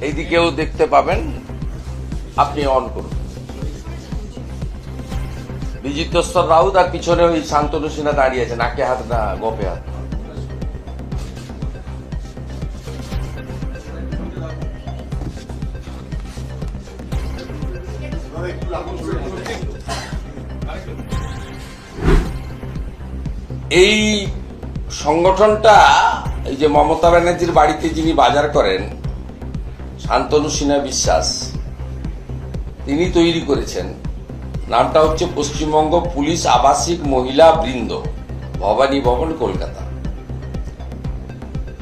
এইদিকেও দেখতে পাবেন, আপনি অন করুন। বিজিতেশ্বর রাউত আর পিছনে ওই শান্তনু সিনহা দাঁড়িয়ে আছে, নাকে হাত না গোপে হাত। এই সংগঠনটা এই যে মমতা ব্যানার্জির বাড়িতে যিনি বাজার করেন, শান্তনু সিনহা বিশ্বাস, তিনি তৈরি করেছেন। নামটা হচ্ছে পশ্চিমবঙ্গ পুলিশ আবাসিক মহিলা বৃন্দ, ভবানী ভবন, কলকাতা।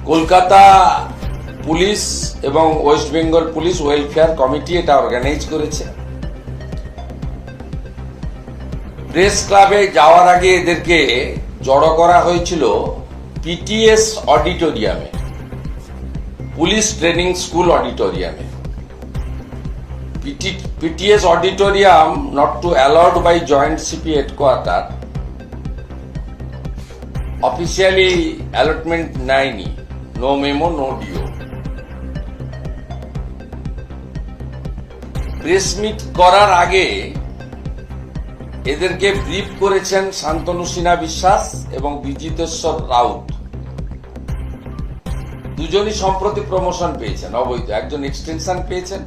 কলকাতা পুলিশ এবং West Bengal police welfare committee এটা অর্গানাইজ করেছে। প্রেস ক্লাবে যাওয়ার আগে এদেরকে জড়ো করা হয়েছিল পিটিএস অডিটোরিয়ামে, পুলিশ ট্রেনিং স্কুল অডিটোরিয়ামে। PTS auditorium not to allowed by Joint CP headquarter, officially allotment 9, no memo, no DO. Press meet করার আগে এদেরকে ব্রিফ করেছেন শান্তনু সিনহা বিশ্বাস এবং বিজিতেশ্বর রাউত। দুজনই সম্প্রতি প্রমোশন পেয়েছেন অবৈধ, একজন এক্সটেনশন পেয়েছেন,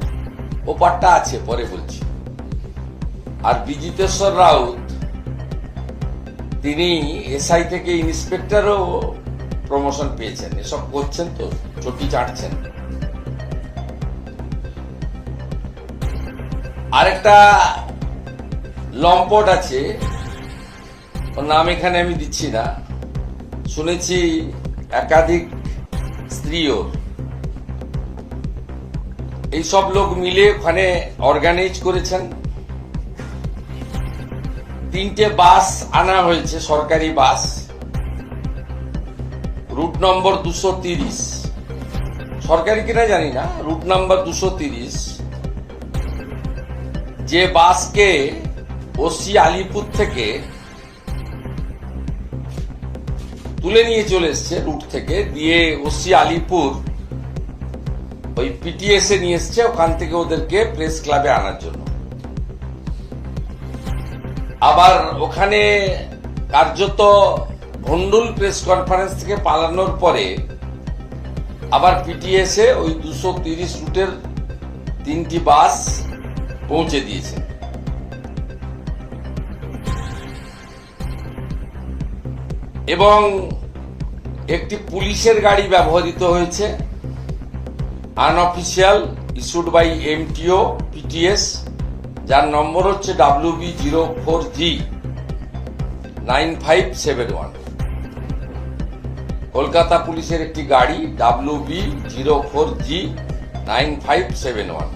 ও পাটটা আছে পরে বলছি। আর বিজিতেশ্বর রাউত তিনি এসআই থেকে ইন্সপেক্টরও প্রমোশন পেয়েছেন। এসব করছেন তো, চটি চাটছেন। আরেকটা লম্পট আছে, ওর নাম এখানে আমি দিচ্ছি না, শুনেছি একাধিক স্ত্রী ওর। এইসব লোক মিলে ওখানে অর্গানাইজ করেছেন। 3টে বাস আনা হয়েছে, সরকারি বাস, রুট নম্বর 230, সরকারি কিনা জানি না, রুট নাম্বার 230, যে বাসকে ওসি আলিপুর থেকে তুলে নিয়ে চলে এসছে রুট থেকে, দিয়ে ওসি আলিপুর ওই পিটিএস এ নিয়ে এসছে, ওখান থেকে ওদেরকে প্রেস ক্লাবে আনার জন্য। আবার ওখানে কার্যত ভন্ডুল প্রেস কনফারেন্স থেকে পালানোর পরে আবার পিটিএস এ ওই 230 রুটের 3টি বাস পৌঁছে দিয়েছে। এবং একটি পুলিশের গাড়ি ব্যবহৃত হয়েছে, unofficial, issued by MTO PTS, যার নম্বর হচ্ছে WB04G9571। কলকাতা পুলিশের একটি গাড়ি WB04G9571।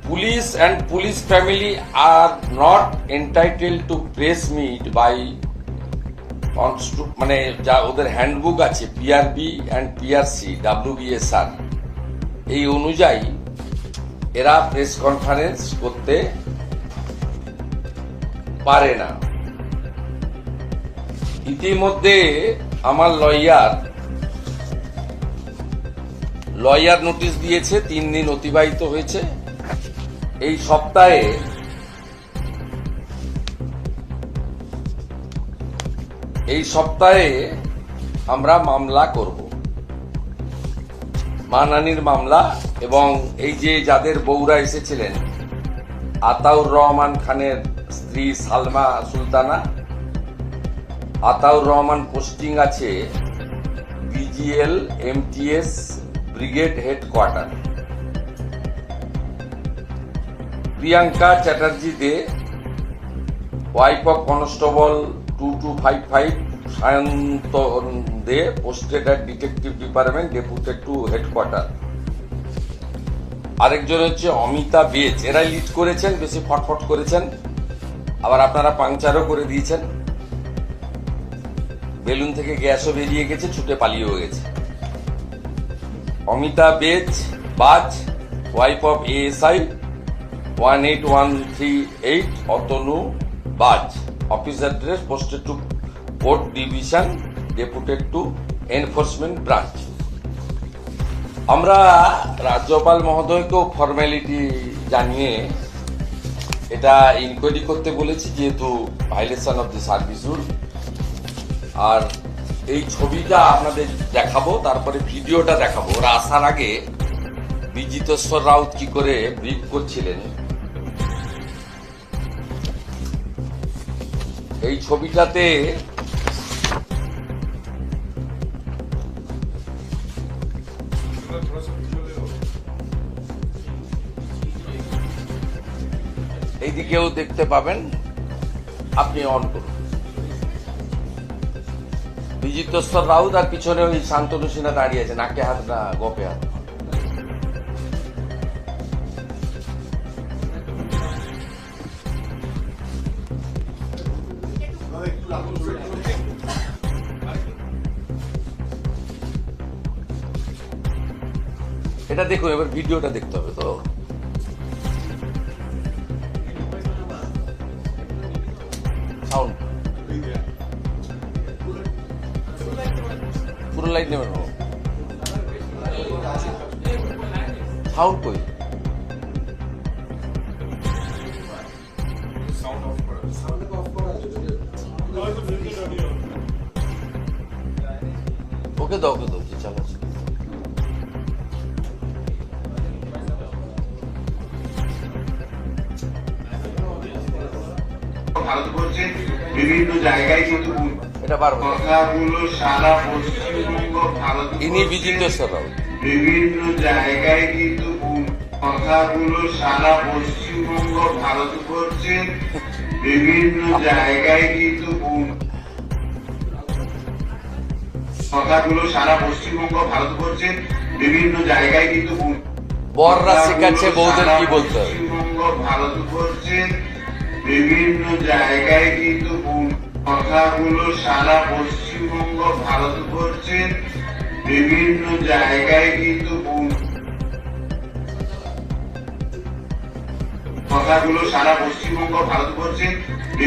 Police and police family are not entitled to press meet by, মানে যা ওদের হ্যান্ডবুক আছে PRB and PRC WBSR, এই অনুযায়ী এরা প্রেস কনফারেন্স করতে পারে না। ইতিমধ্যে আমার লয়ার নোটিশ দিয়েছে, 3 দিন অতিবাহিত হয়েছে। এই সপ্তাহে আমরা মামলা করব, মানহানির মামলা। এবং এই যে যাদের বউরা এসেছিলেন, আতাউর রহমান খানের স্ত্রী সালমা সুলতানা, আতাউর রহমান পোস্টিং আছে BGL MTS brigade headquarter. Priyanka Chatterjee Dey, wife of constable 2255 Sayantan Dey, posted at detective department, deputed to headquarter. আরেকজন হচ্ছে অমিতা বেজ, এরা লিড করেছেন, বেশি ফটফট করেছেন, আবার আপনারা পাংচারও করে দিয়েছেন। বেলুন থেকে গ্যাসও বেরিয়ে গেছে, ছুটে পালিয়েও গেছে। অমিতা বাজ, wife of ASI 18138 Atanu Baj, office address, posted to court division, deputed to enforcement branch. আমরা রাজ্যপাল মহোদয়কেও ফর্মালিটি জানিয়ে এটা ইনকোয়ারি করতে বলেছি, যেহেতু violation of the service rule. আর এই ছবিটা আপনাদের দেখাবো, তারপরে ভিডিওটা দেখাবো। ওরা আসার আগে বিজিতেশ্বর রাউত কি করে ব্রিফ করছিলেন, এই ছবিটাতে এইদিকেও দেখতে পাবেন, আপনি অন করুন। বিজিতেশ্বর রাউত আর পিছনে ওই শান্তনু সিনহা দাঁড়িয়ে আছে, নাকে হাত না গপে হাত। এটা দেখুন, এবার ভিডিওটা দেখতে হবে তো। সাউন্ড পুরো লাইট নেবেন, সাউন্ড কই? ওকে দাও, ওকে দাও, চালাচ্ছি। ভারতবর্ষের বিভিন্ন জায়গায় কিন্তু এটা পারবো না। কথাগুলো সারা পশ্চিমবঙ্গ ইনি ভারতবর্ষের বিজিতেশ্বর রাউত। বিভিন্ন জায়গায় কিন্তু কথাগুলো সারা পশ্চিমবঙ্গ ভারতবর্ষের বিভিন্ন জায়গায় কিন্তু কথাগুলো সারা পশ্চিমবঙ্গ ভারতবর্ষের বিভিন্ন জায়গায় কিন্তু বররা শেখাচ্ছে বৌদের কি বলতে হবে। পশ্চিমবঙ্গ ভারতবর্ষের বিভিন্ন জায়গায় কিন্তু কথাগুলো সারা পশ্চিমবঙ্গ ভারতবর্ষের বিভিন্ন জায়গায় কিন্তু কথাগুলো সারা পশ্চিমবঙ্গ ভারতবর্ষের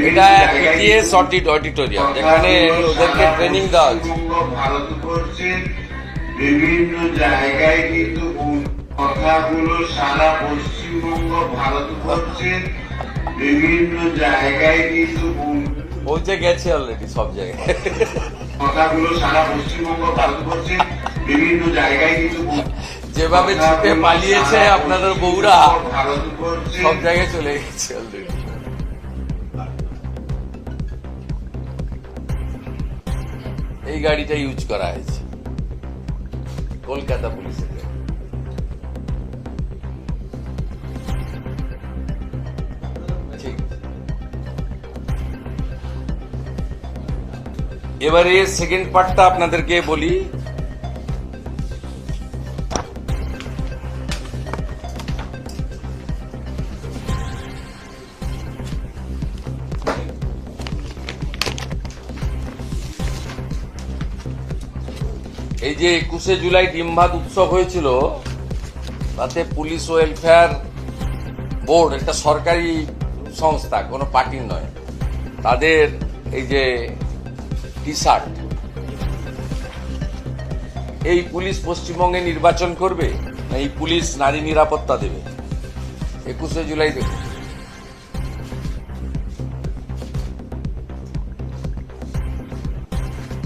এটা পিটিএস অডিটোরিয়াম, যেখানে ওদেরকে ট্রেনিং দেওয়া হচ্ছে। ভারতবর্ষের বিভিন্ন জায়গায় কিন্তু কথাগুলো সারা পশ্চিমবঙ্গ ভারতবর্ষের বিভিন্ন জায়গায় কিন্তু পৌঁছে গেছে অলরেডি সব জায়গায়। কথাগুলো সারা পশ্চিমবঙ্গ ভারতবর্ষের বিভিন্ন জায়গায় কিন্তু যেভাবে ছুটে পালিয়েছে আপনাদের বউরা, ভারতবর্ষের সব জায়গায় চলে গেছে অলরেডি। এই গাড়িটা ইউজ করা হয়েছে কলকাতা পুলিশের গাড়ি। ঠিক। এবারে সেকেন্ড পার্টটা আপনাদেরকে বলি। এই যে 21শে জুলাই ডিমভাত উৎসব হয়েছিল, তাতে পুলিশ ওয়েলফেয়ার বোর্ড, একটা সরকারি সংস্থা, কোনো পার্টির নয়, তাদের এই যে টি শার্ট, এই পুলিশ পশ্চিমবঙ্গে নির্বাচন করবে না এই পুলিশ নারী নিরাপত্তা দেবে? 21শে জুলাই দেখুন,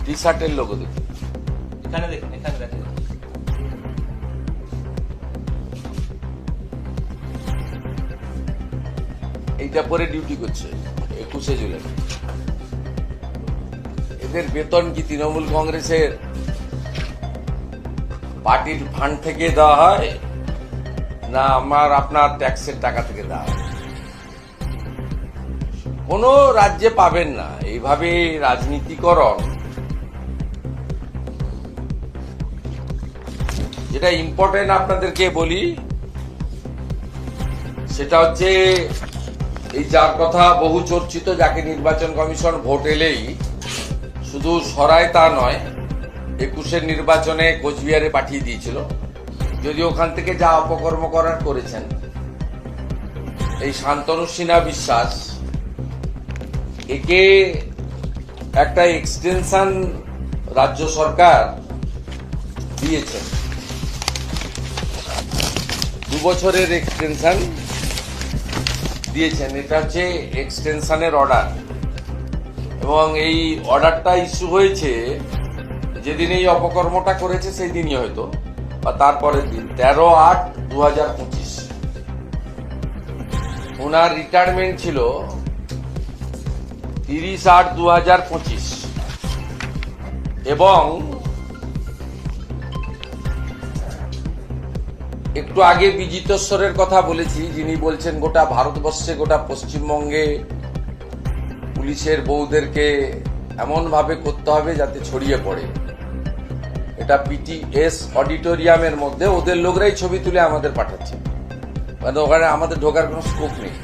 টি শার্টের লোগো দেখুন। এখানে দেখুন, এখানে দেখুন। এইটা পরে ডিউটি করছে 21শে জুলাই। এদের বেতন কি তৃণমূল কংগ্রেসের পার্টির ফান্ড থেকে দেওয়া হয়, না আপনার ট্যাক্সের টাকা থেকে দেওয়া হয়? কোনো রাজ্যে পাবেন না এইভাবে রাজনীতিকরণ। যেটা ইম্পর্টেন্ট আপনাদেরকে বলি, সেটা হচ্ছে এই যার কথা বহু চর্চিত, যাকে নির্বাচন কমিশন ভোট এলেই শুধু সরায় তা নয়, 21-এর নির্বাচনে কোচবিহারে পাঠিয়ে দিয়েছিল, যদি ওখান থেকে যা অপকর্ম করার করেছেন। এই শান্তনু সিনহা বিশ্বাস, একে একটা এক্সটেনশন রাজ্য সরকার দিয়েছেন। 2 বছরের এক্সটেনশন দিয়েছেন। এটা হচ্ছে এক্সটেনশনের অর্ডার, এবং এই অর্ডারটা ইস্যু হয়েছে যেদিন এই অপকর্মটা করেছে সেই দিনই হয়তো, বা তারপরের দিন 13/8/2025। ওনার রিটায়ারমেন্ট ছিল 30/8/2025, এবং একটু আগে বিজিতেশ্বরের কথা বলেছি, যিনি বলছেন গোটা ভারতবর্ষে, গোটা পশ্চিমবঙ্গে পুলিশের বউদেরকে এমন ভাবে করতে হবে যাতে ছড়িয়ে পড়ে। এটা পিটিএস অডিটোরিয়ামের মধ্যে ওদের লোকরাই ছবি তুলে আমাদের পাঠাচ্ছে, মানে ওখানে আমাদের ঢোকার কোনো স্কোপ নেই,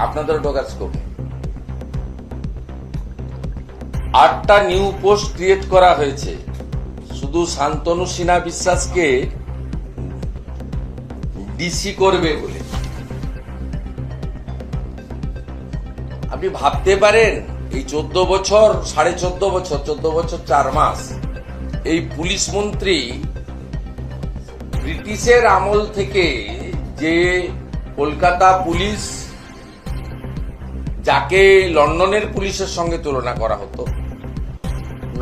আপনাদের ঢোকার স্কোপ নেই। 8টা নিউ পোস্ট ক্রিয়েট করা হয়েছে শুধু শান্তনু সিনহা বিশ্বাসকে ডিসি করবে বলে। আপনি ভাবতে পারেন এই 14 বছর, 14.5 বছর 4 মাস এই পুলিশ মন্ত্রী ব্রিটিশের আমল থেকে যে কলকাতা পুলিশ, যাকে লন্ডনের পুলিশের সঙ্গে তুলনা করা হতো,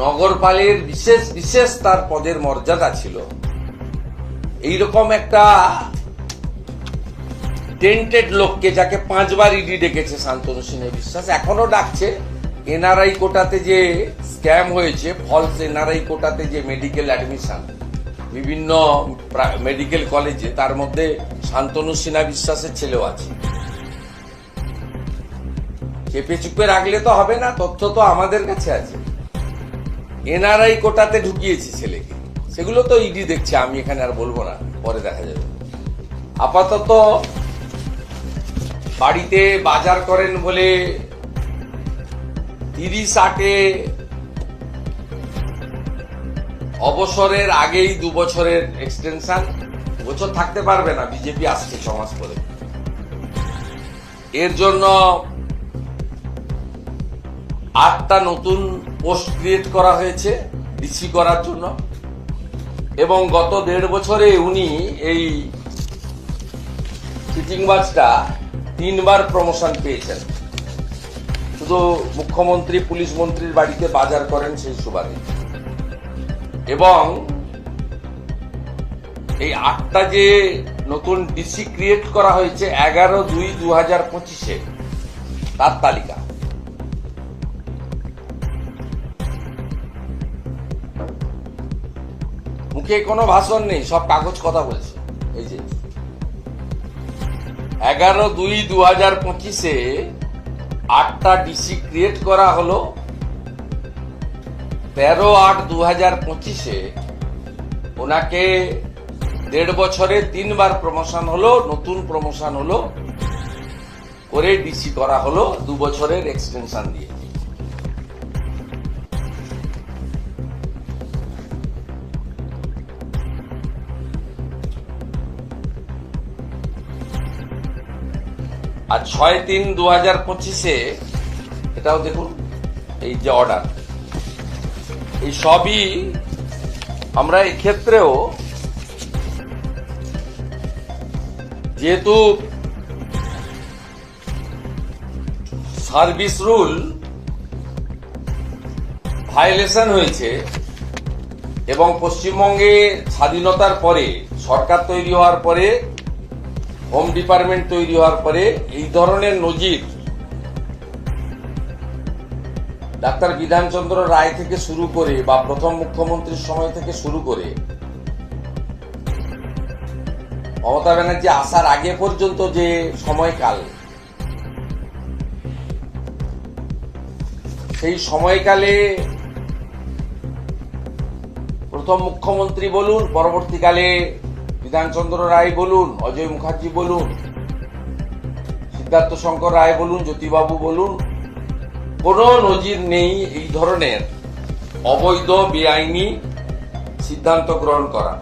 নগরপালের বিশেষ বিশেষ তার পদের মর্যাদা ছিল, এইরকম একটা টেন্টেড লোককে, যাকে 5 বার ইডি ডেকেছে শান্তনু সিনহা বিশ্বাস, এখনো ডাকছে। এনআরআই কোটাতে যে স্ক্যাম হয়েছে, ফলস এনআরআই কোটাতে যে মেডিকেল অ্যাডমিশন বিভিন্ন মেডিকেল কলেজে, তার মধ্যে শান্তনু সিনহা বিশ্বাসের ছেলেও আছে। চেপে চুপে রাখলে তো হবে না, তথ্য তো আমাদের কাছে আছে। এনআরআই কোটাতে ঢুকিয়েছি ছেলেকে, সেগুলো তো ইডি দেখছে, আমি এখানে আর বলবো না, পরে দেখা যাবে। আপাতত বাড়িতে বাজার করেন বলে 30/8 অবসরের আগেই 2 বছরের এক্সটেনশন। 2 বছর থাকতে পারবে না, বিজেপি আসছে 6 মাস পরে। এর জন্য 8টা নতুন পোস্ট ক্রিয়েট করা হয়েছে ডিসি করার জন্য, এবং গত 1.5 বছরে উনি এই চিটিংবাজটা 3 বার প্রমোশন পেয়েছেন, শুধু মুখ্যমন্ত্রী পুলিশ মন্ত্রীর বাড়িতে বাজার করেন সেই সুবাদে। এবং এই 8টা যে নতুন ডিসি ক্রিয়েট করা হয়েছে 11/2/2025-এ, তার তালিকা। মুখে কোনো ভাষণ নেই, সব কাগজ কথা বলছে। এই যে 11/2/2025-এ 8টা ডিসি ক্রিয়েট করা হলো, 13/8/2025-এ ওনাকে 1.5 বছরে 3 বার প্রমোশন হলো, নতুন প্রমোশন হলো, করে ডিসি করা হলো 2 বছরের এক্সটেনশন দিয়ে। আর 6/3/2025-এ এটাও দেখুন, এই যে অর্ডার, এই সবই আমরা এক্ষেত্রেও যেহেতু সার্ভিস রুল ভায়োলেশন হয়েছে, এবং পশ্চিমবঙ্গে স্বাধীনতার পরে, সরকার তৈরি হওয়ার পরে, হোম ডিপার্টমেন্ট তৈরি হওয়ার পরে এই ধরনের নজির ডাক্তার বিধানচন্দ্র রায় থেকে শুরু করে, বা প্রথম মুখ্যমন্ত্রীর সময় থেকে শুরু করে মমতা ব্যানার্জি আসার আগে পর্যন্ত যে সময়কাল, সেই সময়কালে প্রথম মুখ্যমন্ত্রী বলুন, পরবর্তীকালে বিধানচন্দ্র রায় বলুন, অজয় মুখার্জি বলুন, সিদ্ধার্থ শঙ্কর রায় বলুন, জ্যোতিবাবু বলুন, কোনো নজির নেই এই ধরনের অবৈধ বেআইনি সিদ্ধান্ত গ্রহণ করা।